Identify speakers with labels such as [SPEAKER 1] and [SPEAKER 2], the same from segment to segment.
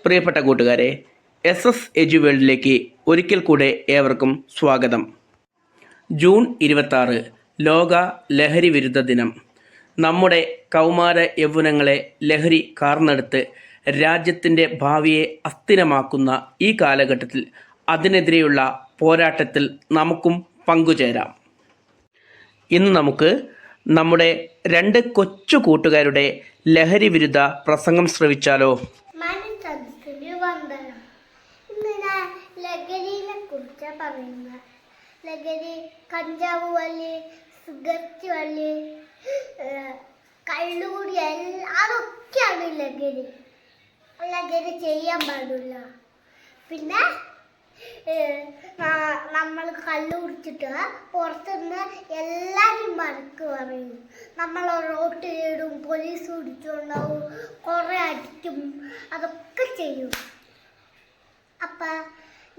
[SPEAKER 1] പ്രിയപ്പെട്ട കൂട്ടുകാരെ, എജു വേൾഡിലേക്ക് ഒരിക്കൽ കൂടെ ഏവർക്കും സ്വാഗതം. ജൂൺ 26 ലോക ലഹരി വിരുദ്ധ ദിനം. നമ്മുടെ കൗമാര യൗവനങ്ങളെ ലഹരി കാർന്നെടുത്ത് രാജ്യത്തിൻ്റെ ഭാവിയെ അസ്ഥിരമാക്കുന്ന ഈ കാലഘട്ടത്തിൽ അതിനെതിരെയുള്ള പോരാട്ടത്തിൽ നമുക്കും പങ്കുചേരാം. ഇന്ന് നമുക്ക് നമ്മുടെ രണ്ട് കൊച്ചു കൂട്ടുകാരുടെ ലഹരി വിരുദ്ധ പ്രസംഗം ശ്രവിച്ചാലോ?
[SPEAKER 2] ലഹരിനെ കുറിച്ച് പറയുന്നത്. ലഹരി കഞ്ചാവ് വലി, സിഗരറ്റ് വലി, കള്ളുകൂടി അതൊക്കെയാണ് ലഹരി. ലഹരി ചെയ്യാൻ പാടില്ല. പിന്നെ നമ്മൾ കള്ളു കുടിച്ചിട്ട് പുറത്തുനിന്ന് എല്ലാവരും വഴക്ക് പറയും. നമ്മൾ റോട്ടിലിടും, പോലീസ് പിടിച്ചുണ്ടാവും, കുറേ അടിക്കും, അതൊക്കെ ചെയ്യും. അപ്പം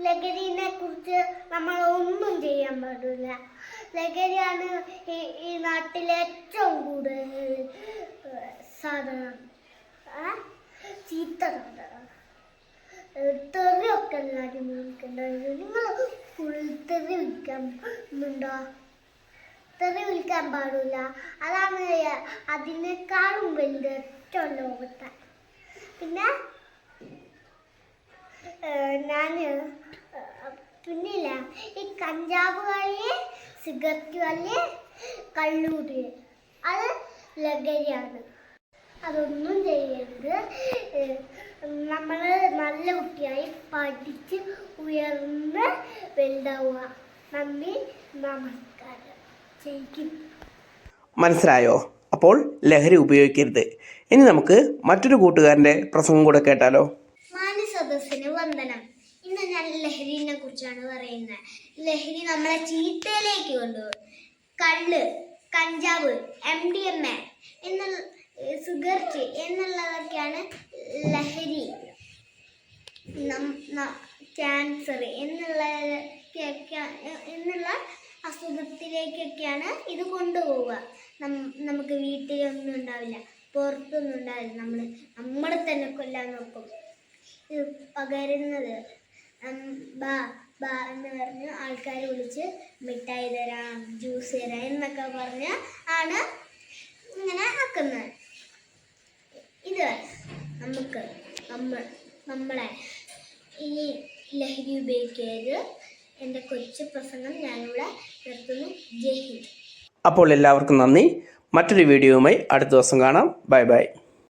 [SPEAKER 2] ലഹരിനെ കുറിച്ച് നമ്മൾ ഒന്നും ചെയ്യാൻ പാടില്ല. ലഹരിയാണ് ഈ നാട്ടിലെ ഏറ്റവും കൂടുതൽ സാധനം. ചീത്ത സാധനം. തെറിയൊക്കെ എല്ലാവരും വിളിക്കണ്ടായിരുന്നു. നിങ്ങൾ ഫുൾ തെറി വിൽക്കാനുണ്ടോ? തെറി വിൽക്കാൻ പാടില്ല. അതാണ് അതിനേക്കാളും വലുത് ഏറ്റവും ലോകത്തെ. പിന്നെ പിന്നില്ല ഈ കഞ്ചാവ് കളി, സിഗരറ്റ് കളി, കള്ളൂടി, അത് ലഹരിയാണ്. അതൊന്നും ചെയ്യരുത്. നമ്മൾ നല്ല കുട്ടിയായി പഠിച്ച് ഉയർന്ന് വലുതാവുക. നന്ദി, നമസ്കാരം. ശരിക്കും
[SPEAKER 1] മനസ്സിലായോ? അപ്പോൾ ലഹരി ഉപയോഗിക്കരുത്. ഇനി നമുക്ക് മറ്റൊരു കൂട്ടുകാരൻ്റെ പ്രസംഗം കൂടെ കേട്ടാലോ?
[SPEAKER 2] സദസ്സിന് വന്ദനം. ഇന്ന് ഞാൻ ലഹരിനെ കുറിച്ചാണ് പറയുന്നത്. ലഹരി നമ്മളെ ചീത്തയിലേക്ക് കൊണ്ടുപോകും. കള്ള്, കഞ്ചാവ്, MDMA എന്നുള്ള സിഗരറ്റ് എന്നുള്ളതൊക്കെയാണ് ലഹരി. ക്യാൻസർ എന്നുള്ള അസുഖത്തിലേക്കൊക്കെയാണ് ഇത് കൊണ്ടുപോവുക. നമുക്ക് വീട്ടിലൊന്നും ഉണ്ടാവില്ല, പുറത്തൊന്നും ഉണ്ടാവില്ല. നമ്മൾ തന്നെ കൊല്ലാൻ നോക്കും. ഇത് പകരുന്നത് ബാ ബാ എന്ന് പറഞ്ഞ് ആൾക്കാർ വിളിച്ച് മിഠായി തരാം, ജ്യൂസ് തരാം എന്നൊക്കെ പറഞ്ഞ് ആണ് ഇങ്ങനെ ആക്കുന്നത്. ഇത് നമ്മളെ ഈ ലഹരി ഉപയോഗിക്കരുത്. എൻ്റെ കൊച്ചു പ്രസംഗം ഞാനിവിടെ നിർത്തുന്നു. ജയ് ഹിന്ദ്.
[SPEAKER 1] അപ്പോൾ എല്ലാവർക്കും നന്ദി. മറ്റൊരു വീഡിയോയുമായി അടുത്ത ദിവസം കാണാം. Bye bye.